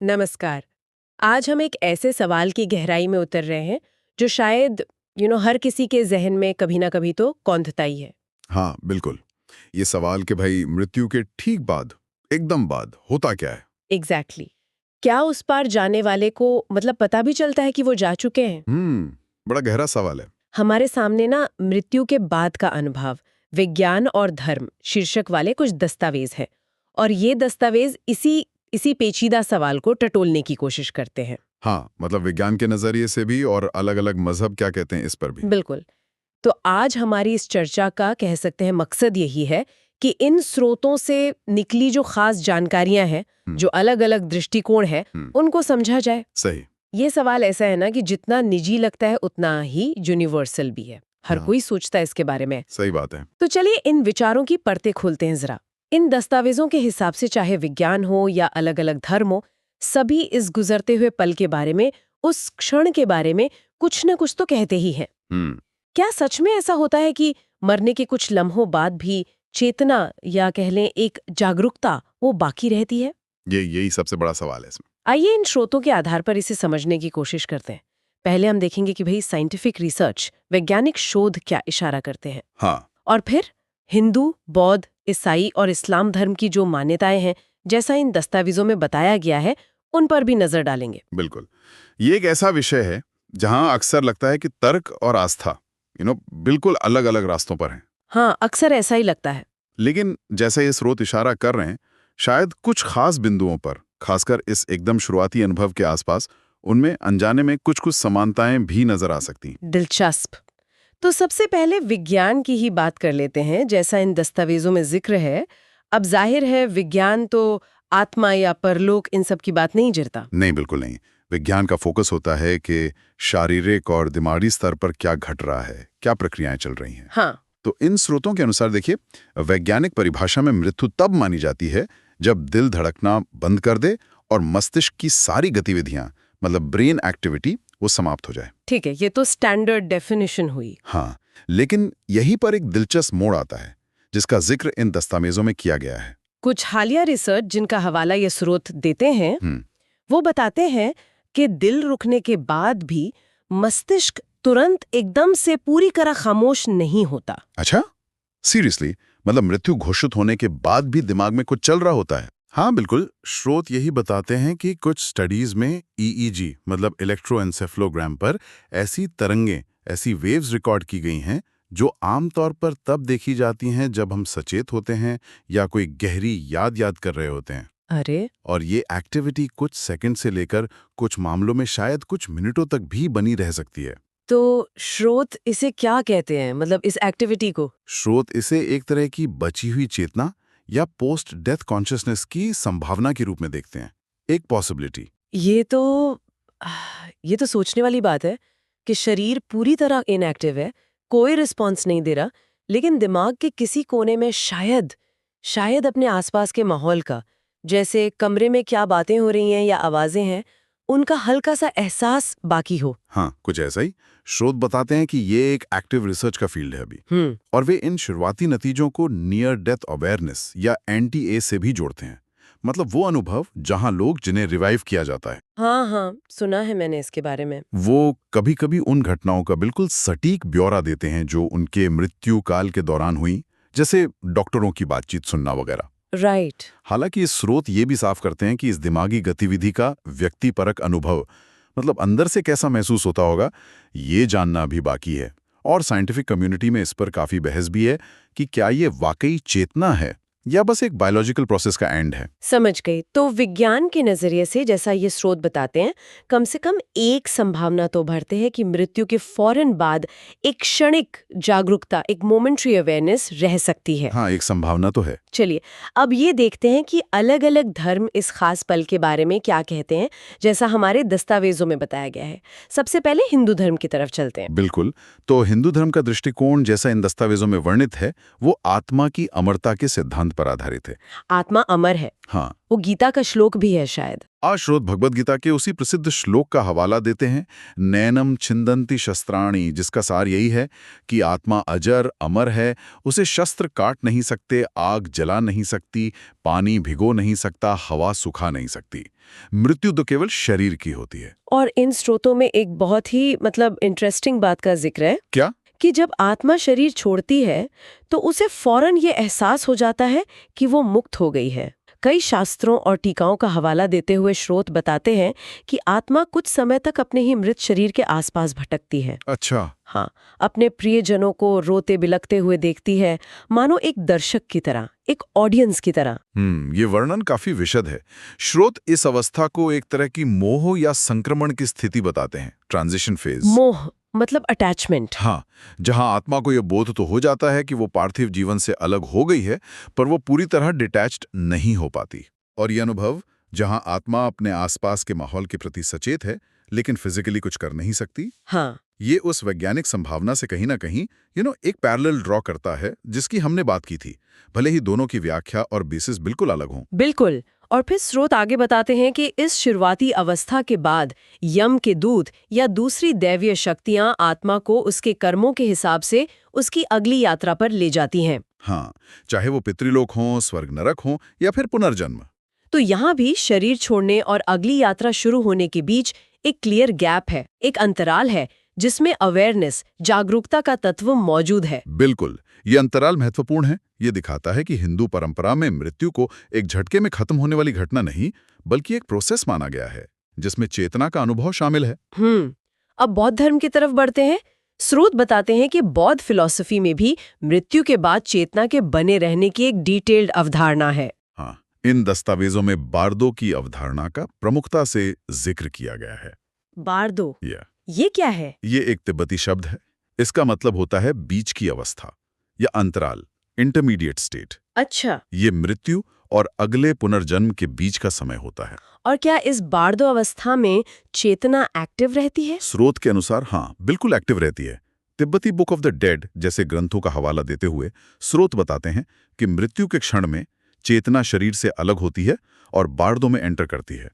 नमस्कार। आज हम एक ऐसे सवाल की गहराई में उतर रहे हैं जो शायद हर किसी के जहन में कभी ना कभी तो कौंधता ही है। हाँ, बिल्कुल। ये सवाल कि भाई मृत्यु के ठीक बाद, एकदम बाद होता क्या है? Exactly exactly. क्या उस पार जाने वाले को मतलब पता भी चलता है कि वो जा चुके हैं? बड़ा गहरा सवाल है। हमारे सामने ना मृत्यु के बाद का अनुभव, विज्ञान और धर्म शीर्षक वाले कुछ दस्तावेज हैं और ये दस्तावेज इसी इसी पेचीदा सवाल को टटोलने की कोशिश करते हैं। हाँ, मतलब विज्ञान के नजरिए से भी और अलग-अलग मजहब क्या कहते हैं इस पर भी। बिल्कुल। तो आज हमारी इस चर्चा का कह सकते हैं मकसद यही है कि इन स्रोतों से निकली जो खास जानकारियां हैं, जो अलग-अलग दृष्टिकोण है, उनको समझा जाए। सही। ये सवाल ऐसा है ना कि जितना निजी लगता है उतना ही यूनिवर्सल भी है। हर कोई सोचता है इसके बारे में। सही बात है। तो चलिए इन विचारों की परतें खोलते हैं जरा। इन दस्तावेजों के हिसाब से चाहे विज्ञान हो या अलग-अलग धर्म हो, सभी इस गुजरते हुए पल के बारे में, उस क्षण के बारे में कुछ न कुछ तो कहते ही हैं। क्या सच में ऐसा होता है कि मरने के कुछ लम्हों बाद भी चेतना या कह लें एक जागरूकता वो बाकी रहती है? यही सबसे बड़ा सवाल है इसमें। आइए इन स्रोतों के आधार पर इसे समझने की कोशिश करते हैं। पहले हम देखेंगे कि भाई साइंटिफिक रिसर्च, वैज्ञानिक शोध क्या इशारा करते हैं। हाँ। और फिर हिंदू, बौद्ध, ईसाई और इस्लाम धर्म की जो मान्यताएं हैं, जैसा इन दस्तावेजों में बताया गया है, उन पर भी नजर डालेंगे। बिल्कुल। ये एक ऐसा विषय है जहां अक्सर लगता है कि तर्क और आस्था बिल्कुल अलग-अलग रास्तों पर हैं। हाँ, अक्सर ऐसा ही लगता है। लेकिन जैसे ये स्रोत इशारा कर रहे हैं, शायद कुछ खास बिंदुओं पर, खासकर इस एकदम शुरुआती अनुभव के आसपास, उनमें अनजाने में कुछ-कुछ समानताएं भी नजर आ सकती। दिलचस्प। तो सबसे पहले विज्ञान की ही बात कर लेते हैं, जैसा इन दस्तावेजों में जिक्र है। अब जाहिर है विज्ञान तो आत्मा या परलोक इन सब की बात नहीं जिरता। नहीं, बिल्कुल नहीं। विज्ञान का फोकस होता है कि शारीरिक और दिमागी स्तर पर क्या घट रहा है, क्या प्रक्रियाएं चल रही हैं। हाँ। तो इन स्रोतों के अनुसार देखिए, वैज्ञानिक परिभाषा में मृत्यु तब मानी जाती है जब दिल धड़कना बंद कर दे और मस्तिष्क की सारी गतिविधियां, मतलब ब्रेन एक्टिविटी, वो समाप्त हो जाए। ठीक है, ये तो स्टैंडर्ड डेफिनेशन हुई। हाँ, लेकिन यहीं पर एक दिलचस्प मोड़ आता है जिसका जिक्र इन दस्तावेजों में किया गया है। कुछ हालिया रिसर्च जिनका हवाला ये स्रोत देते हैं, वो बताते हैं कि दिल रुकने के बाद भी मस्तिष्क तुरंत एकदम से पूरी तरह खामोश नहीं होता। अच्छा, सीरियसली? मतलब मृत्यु घोषित होने के बाद भी दिमाग में कुछ चल रहा होता है? हाँ, बिल्कुल। स्रोत यही बताते हैं कि कुछ स्टडीज में ईईजी मतलब इलेक्ट्रोएन्सेफेलोग्राम पर ऐसी तरंगें, ऐसी वेव्स रिकॉर्ड की गई हैं जो आमतौर पर तब देखी जाती हैं जब हम सचेत होते हैं या कोई गहरी याद कर रहे होते हैं। अरे! और ये एक्टिविटी कुछ सेकंड से लेकर कुछ मामलों में शायद कुछ मिनटों तक भी बनी रह सकती है। तो स्रोत इसे क्या कहते हैं, मतलब इस एक्टिविटी को? स्रोत इसे एक तरह की बची हुई चेतना या पोस्ट डेथ कॉन्शियसनेस की संभावना के रूप में देखते हैं, एक पॉसिबिलिटी। ये तो सोचने वाली बात है कि शरीर पूरी तरह इनएक्टिव है, कोई रिस्पॉन्स नहीं दे रहा, लेकिन दिमाग के किसी कोने में शायद शायद अपने आसपास के माहौल का, जैसे कमरे में क्या बातें हो रही हैं या आवाजें हैं, उनका हल्का सा एहसास बाकी हो। हाँ, कुछ ऐसा ही। स्रोत बताते हैं कि ये एक एक्टिव रिसर्च का फील्ड है अभी, और वे इन शुरुआती नतीजों को नियर डेथ अवेयरनेस या एनटीए से भी जोड़ते हैं। मतलब वो अनुभव जहां लोग जिन्हें रिवाइव किया जाता है। हाँ हाँ, सुना है मैंने इसके बारे में। वो कभी-कभी उन घटनाओं का बिल्कुल सटीक ब्यौरा देते हैं जो उनके मृत्यु काल के दौरान हुई, जैसे डॉक्टरों की बातचीत सुनना वगैरह। राइट। हालांकि इस स्रोत ये भी साफ करते हैं कि इस दिमागी गतिविधि का व्यक्तिपरक अनुभव, मतलब अंदर से कैसा महसूस होता होगा, ये जानना भी बाकी है। और साइंटिफिक कम्युनिटी में इस पर काफी बहस भी है कि क्या ये वाकई चेतना है या बस एक बायोलॉजिकल प्रोसेस का एंड है। समझ गई। तो विज्ञान के नजरिए से, जैसा ये स्रोत बताते हैं, कम से कम एक संभावना तो भरते हैं कि मृत्यु के फौरन बाद एक क्षणिक जागरूकता, एक मोमेंट्री अवेयरनेस रह सकती है। हाँ, एक संभावना तो है। चलिए अब ये देखते हैं कि अलग-अलग धर्म इस खास पल के बारे में क्या कहते हैं, जैसा हमारे दस्तावेजों में बताया गया है। सबसे पहले हिंदू धर्म की तरफ चलते हैं। बिल्कुल। तो हिंदू धर्म का दृष्टिकोण जैसा इन दस्तावेजों में वर्णित है, वो आत्मा की अमरता के सिद्धांत सिद्धांत पर आधारित है। आत्मा अमर है, हाँ, वो गीता का श्लोक भी है शायद। आज श्रोत भगवद गीता के उसी प्रसिद्ध श्लोक का हवाला देते हैं, नैनम छिंदन्ति शस्त्राणि, जिसका सार यही है कि आत्मा अजर अमर है, उसे शस्त्र काट नहीं सकते, आग जला नहीं सकती, पानी भिगो नहीं सकता, हवा सुखा नहीं सकती। मृत्यु तो केवल शरीर की होती है। और इन स्रोतों में एक बहुत ही इंटरेस्टिंग बात का जिक्र है क्या? कि जब आत्मा शरीर छोड़ती है तो उसे फौरन ये एहसास हो जाता है कि वो मुक्त हो गई है। कई शास्त्रों और टीकाओं का हवाला देते हुए स्रोत बताते हैं कि आत्मा कुछ समय तक अपने ही मृत शरीर के आसपास भटकती है। अच्छा। हाँ, अपने प्रियजनों को रोते बिलखते हुए देखती है, मानो एक दर्शक की तरह, एक ऑडियंस की तरह। ये वर्णन काफी विशद है। श्रोत इस अवस्था को एक तरह की मोह या संक्रमण की स्थिति बताते हैं, ट्रांजिशन फेज। मोह मतलब अटैचमेंट। हाँ, जहां आत्मा को यह बोध तो हो जाता है कि वो पार्थिव जीवन से अलग हो गई है, पर वो पूरी तरह डिटैच्ड नहीं हो पाती। और ये अनुभव जहां आत्मा अपने आसपास के माहौल के प्रति सचेत है लेकिन फिजिकली कुछ कर नहीं सकती, हाँ, ये उस वैज्ञानिक संभावना से कहीं ना कहीं एक पैरेलल ड्रॉ करता है जिसकी हमने बात की थी, भले ही दोनों की व्याख्या और बेसिस बिल्कुल अलग हों। बिल्कुल। और फिर स्रोत आगे बताते हैं कि इस शुरुआती अवस्था के बाद यम के दूत या दूसरी दैवीय शक्तियां आत्मा को उसके कर्मों के हिसाब से उसकी अगली यात्रा पर ले जाती हैं। हाँ, चाहे वो पितृलोक हों, स्वर्ग नरक हों या फिर पुनर्जन्म। तो यहाँ भी शरीर छोड़ने और अगली यात्रा शुरू होने के बीच एक क्लियर गैप है, एक अंतराल है जिसमें अवेयरनेस, जागरूकता का तत्व मौजूद है। बिल्कुल, ये अंतराल महत्वपूर्ण है। ये दिखाता है कि हिंदू परंपरा में मृत्यु को एक झटके में खत्म होने वाली घटना नहीं, बल्कि एक प्रोसेस माना गया है जिसमें चेतना का अनुभव शामिल है। अब बौद्ध धर्म की तरफ बढ़ते हैं। स्रोत बताते हैं कि बौद्ध फिलॉसफी में भी मृत्यु के बाद चेतना के बने रहने की एक डिटेल्ड अवधारणा है। हाँ, इन दस्तावेजों में बार्दो की अवधारणा का प्रमुखता से जिक्र किया गया है। बार्दो, ये क्या है? ये एक तिब्बती शब्द है। इसका मतलब होता है बीच की अवस्था या अंतराल, इंटरमीडिएट स्टेट। अच्छा। ये मृत्यु और अगले पुनर्जन्म के बीच का समय होता है। और क्या इस बार्दो अवस्था में चेतना एक्टिव रहती है? स्रोत के अनुसार हाँ, बिल्कुल एक्टिव रहती है। तिब्बती बुक ऑफ द डेड जैसे ग्रंथों का हवाला देते हुए स्रोत बताते हैं कि मृत्यु के क्षण में चेतना शरीर से अलग होती है और बार्दो में एंटर करती है।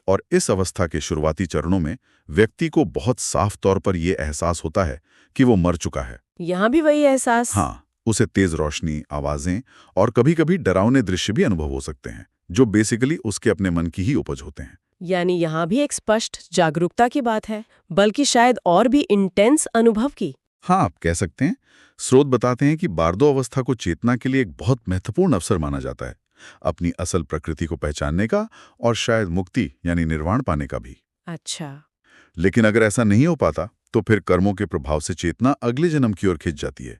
और इस अवस्था के शुरुआती चरणों में व्यक्ति को बहुत साफ तौर पर यह एहसास होता है कि वो मर चुका है। यहाँ भी वही एहसास? हाँ, उसे तेज रोशनी, आवाजें और कभी-कभी डरावने दृश्य भी अनुभव हो सकते हैं, जो बेसिकली उसके अपने मन की ही उपज होते हैं। यानी यहाँ भी एक स्पष्ट जागरूकता की बात है, बल्कि शायद और भी इंटेंस अनुभव की। हाँ, आप कह सकते हैं। स्रोत बताते हैं कि बार्दो अवस्था को चेतना के लिए एक बहुत महत्वपूर्ण अवसर माना जाता है, अपनी असल प्रकृति को पहचानने का और शायद मुक्ति यानी निर्वाण पाने का भी। अच्छा। लेकिन अगर ऐसा नहीं हो पाता तो फिर कर्मों के प्रभाव से चेतना अगले जन्म की ओर खिंच जाती है।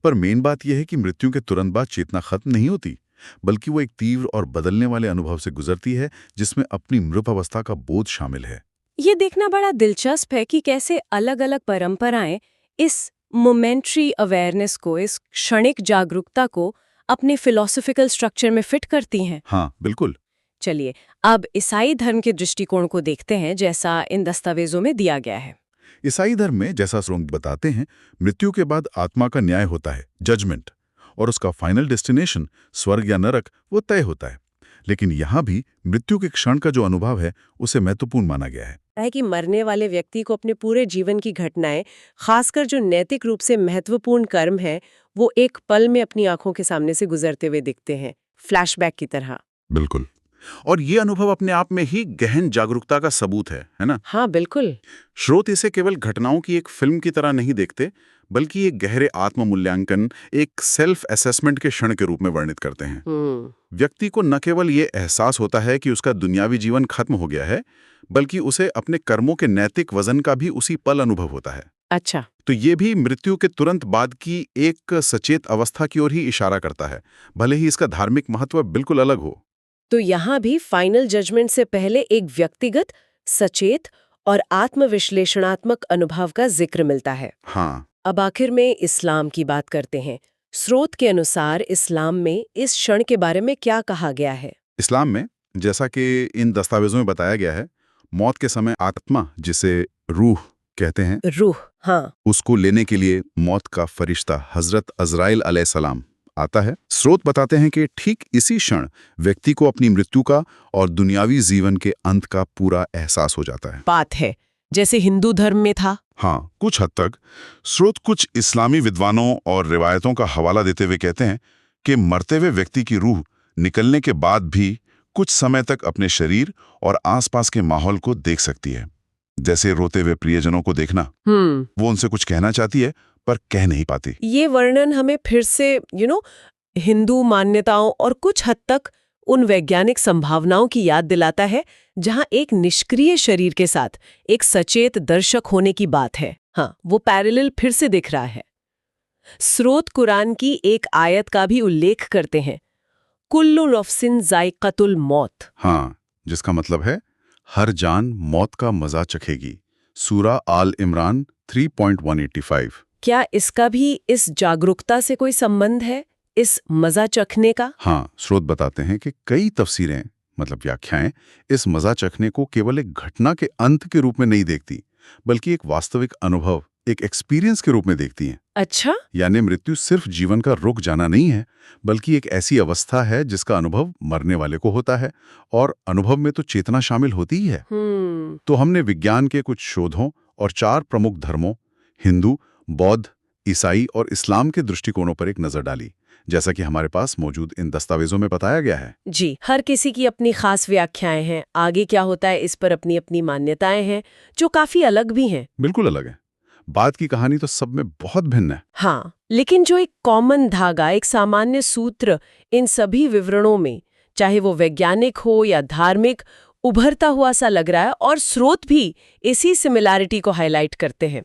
पर मेन बात यह है कि मृत्यु के तुरंत बाद चेतना खत्म नहीं होती, बल्कि वो एक तीव्र और बदलने वाले अनुभव से गुजरती है जिसमें अपनी मृत अवस्था का बोध शामिल है। ये देखना बड़ा दिलचस्प है कि कैसे अलग-अलग परंपराएं इस मोमेंट्री अवेयरनेस को, इस क्षणिक जागरूकता को अपने फिलॉसफिकल स्ट्रक्चर में फिट करती हैं। हाँ, बिल्कुल। चलिए, अब ईसाई धर्म के दृष्टिकोण को देखते हैं जैसा इन दस्तावेजों में दिया गया है। ईसाई धर्म में, जैसा स्रोत बताते हैं, मृत्यु के बाद आत्मा का न्याय होता है, जजमेंट, और उसका फाइनल डेस्टिनेशन स्वर्ग या नरक वो तय होता है। लेकिन यहाँ भी मृत्यु के क्षण का जो अनुभव है उसे महत्वपूर्ण माना गया है कि मरने वाले व्यक्ति को अपने पूरे जीवन की घटनाएं, खासकर जो नैतिक रूप से महत्वपूर्ण कर्म है, वो एक पल में अपनी आंखों के सामने से गुजरते हुए दिखते हैं, फ्लैशबैक की तरह। बिल्कुल। और ये अनुभव अपने आप में ही गहन जागरूकता का सबूत है ना? हाँ, बिल्कुल। स्रोत इसे केवल घटनाओं की एक फिल्म की तरह नहीं देखते, बल्कि एक गहरे आत्ममूल्यांकन, एक सेल्फ असेसमेंट के क्षण के रूप में वर्णित करते हैं। व्यक्ति को न केवल ये एहसास होता है कि उसका दुनियावी जीवन खत्म हो गया है, बल्कि उसे अपने कर्मों के नैतिक वजन का भी उसी पल अनुभव होता है। अच्छा। तो ये भी मृत्यु के तुरंत बाद की एक सचेत अवस्था की ओर ही इशारा करता है, भले ही इसका धार्मिक महत्व बिल्कुल अलग हो। तो यहाँ भी फाइनल जजमेंट से पहले एक व्यक्तिगत, सचेत और आत्मविश्लेषणात्मक अनुभव का जिक्र मिलता है। हाँ। अब आखिर में इस्लाम की बात करते हैं। स्रोत के अनुसार इस्लाम में इस क्षण के बारे में क्या कहा गया है? इस्लाम में, जैसा कि इन दस्तावेजों में बताया गया है, मौत के समय आत्मा, जिसे रूह कहते हैं, रूह, हाँ, उसको लेने के लिए मौत का फरिश्ता हजरत अजराइल अलैहिस्सलाम आता है। स्रोत बताते हैं कि ठीक इसी क्षण व्यक्ति को अपनी मृत्यु का और दुनियावी जीवन के अंत का पूरा एहसास हो जाता है। बात है जैसे हिंदू धर्म में था। हाँ, कुछ हद तक। स्रोत कुछ इस्लामी विद्वानों और रिवायतों का हवाला देते हुए कहते हैं कि मरते हुए व्यक्ति की रूह निकलने के बाद भी कुछ समय तक अपने शरीर और आसपास के माहौल को देख सकती है, जैसे रोते हुए प्रियजनों को देखना। वो उनसे कुछ कहना चाहती है पर कह नहीं पाती। ये वर्णन हमें फिर से हिंदू मान्यताओं और कुछ हद तक उन वैज्ञानिक संभावनाओं की याद दिलाता है जहां एक निष्क्रिय शरीर के साथ एक सचेत दर्शक होने की बात है। हाँ, वो पैरेलल फिर से दिख रहा है। स्रोत कुरान की एक आयत का भी उल्लेख करते हैं, कुल्लु नफ्सिन जायक़तुल मौत। हाँ, जिसका मतलब है हर जान मौत का मजा चखेगी। सूरा आल इमरान 3.185। क्या इसका भी इस जागरूकता से कोई संबंध है, इस मजा चखने का? हाँ, स्रोत बताते हैं कि कई तफसीरें मतलब व्याख्याएं इस मजा चखने को केवल एक घटना के अंत के रूप में नहीं देखती, बल्कि एक वास्तविक अनुभव, एक एक्सपीरियंस के रूप में देखती हैं। अच्छा, यानी मृत्यु सिर्फ जीवन का रुक जाना नहीं है, बल्कि एक ऐसी अवस्था है जिसका अनुभव मरने वाले को होता है, और अनुभव में तो चेतना शामिल होती ही है। तो हमने विज्ञान के कुछ शोधों और 4 प्रमुख धर्मों हिंदू, बौद्ध, ईसाई और इस्लाम के दृष्टिकोणों पर एक नजर डाली, जैसा कि हमारे पास मौजूद इन दस्तावेजों में बताया गया है। जी, हर किसी की अपनी खास व्याख्याएं हैं, आगे क्या होता है इस पर अपनी अपनी मान्यताएं हैं, जो काफी अलग भी हैं। बिल्कुल अलग है। बात की कहानी तो सब में बहुत भिन्न है। हाँ, लेकिन जो एक कॉमन धागा, एक सामान्य सूत्र इन सभी विवरणों में, चाहे वो वैज्ञानिक हो या धार्मिक, उभरता हुआ सा लग रहा है, और स्रोत भी इसी सिमिलैरिटी को हाईलाइट करते हैं।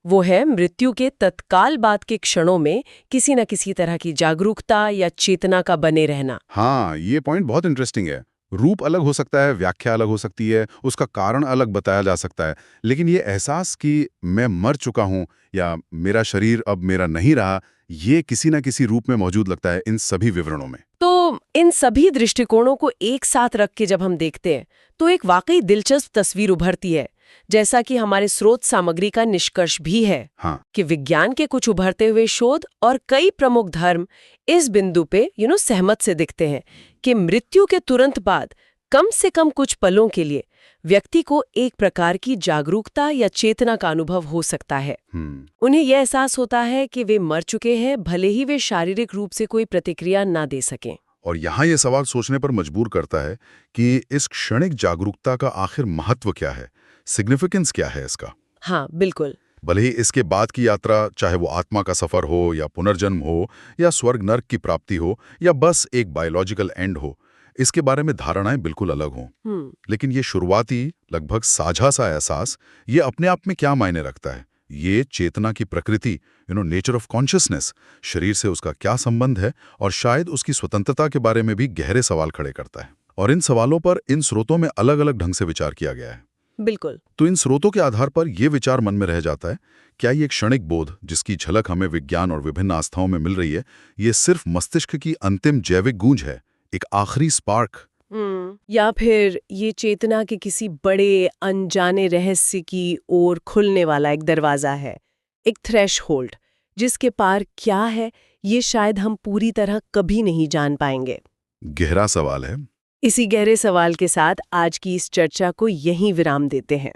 वो है मृत्यु के तत्काल बाद के क्षणों में किसी न किसी तरह की जागरूकता या चेतना का बने रहना। हाँ, ये पॉइंट बहुत इंटरेस्टिंग है। रूप अलग हो सकता है, व्याख्या अलग हो सकती है, उसका कारण अलग बताया जा सकता है, लेकिन ये एहसास कि मैं मर चुका हूं या मेरा शरीर अब मेरा नहीं रहा, ये किसी न किसी रूप में मौजूद लगता है इन सभी विवरणों में। तो इन सभी दृष्टिकोणों को एक साथ रख के जब हम देखते हैं तो एक वाकई दिलचस्प तस्वीर उभरती है, जैसा कि हमारे स्रोत सामग्री का निष्कर्ष भी है। हाँ, कि विज्ञान के कुछ उभरते हुए शोध और कई प्रमुख धर्म इस बिंदु पे सहमत से दिखते हैं कि मृत्यु के तुरंत बाद कम से कम कुछ पलों के लिए व्यक्ति को एक प्रकार की जागरूकता या चेतना का अनुभव हो सकता है। उन्हें यह एहसास होता है कि वे मर चुके हैं, भले ही वे शारीरिक रूप से कोई प्रतिक्रिया ना दे सकें। और यहाँ ये सवाल सोचने पर मजबूर करता है कि इस क्षणिक जागरूकता का आखिर महत्व क्या है, सिग्निफिकेंस क्या है इसका। हाँ, बिल्कुल। भले ही इसके बाद की यात्रा, चाहे वो आत्मा का सफर हो या पुनर्जन्म हो या स्वर्ग नर्क की प्राप्ति हो या बस एक बायोलॉजिकल एंड हो, इसके बारे में धारणाएं बिल्कुल अलग हों। लेकिन ये शुरुआती लगभग साझा सा एहसास, ये अपने आप में क्या मायने रखता है? ये चेतना की प्रकृति, नेचर ऑफ कॉन्शियसनेस, शरीर से उसका क्या संबंध है, और शायद उसकी स्वतंत्रता के बारे में भी गहरे सवाल खड़े करता है। और इन सवालों पर इन स्रोतों में अलग अलग ढंग से विचार किया गया है। बिल्कुल। तो इन स्रोतों के आधार पर यह विचार मन में रह जाता है, क्या ये क्षणिक बोध जिसकी झलक हमें विज्ञान और विभिन्न आस्थाओं में मिल रही है, ये सिर्फ मस्तिष्क की अंतिम जैविक गूंज है, एक आखिरी स्पार्क, या फिर ये चेतना के किसी बड़े अनजाने रहस्य की ओर खुलने वाला एक दरवाजा है, एक थ्रेशहोल्ड, जिसके पार क्या है ये शायद हम पूरी तरह कभी नहीं जान पाएंगे। गहरा सवाल है। इसी गहरे सवाल के साथ आज की इस चर्चा को यहीं विराम देते हैं।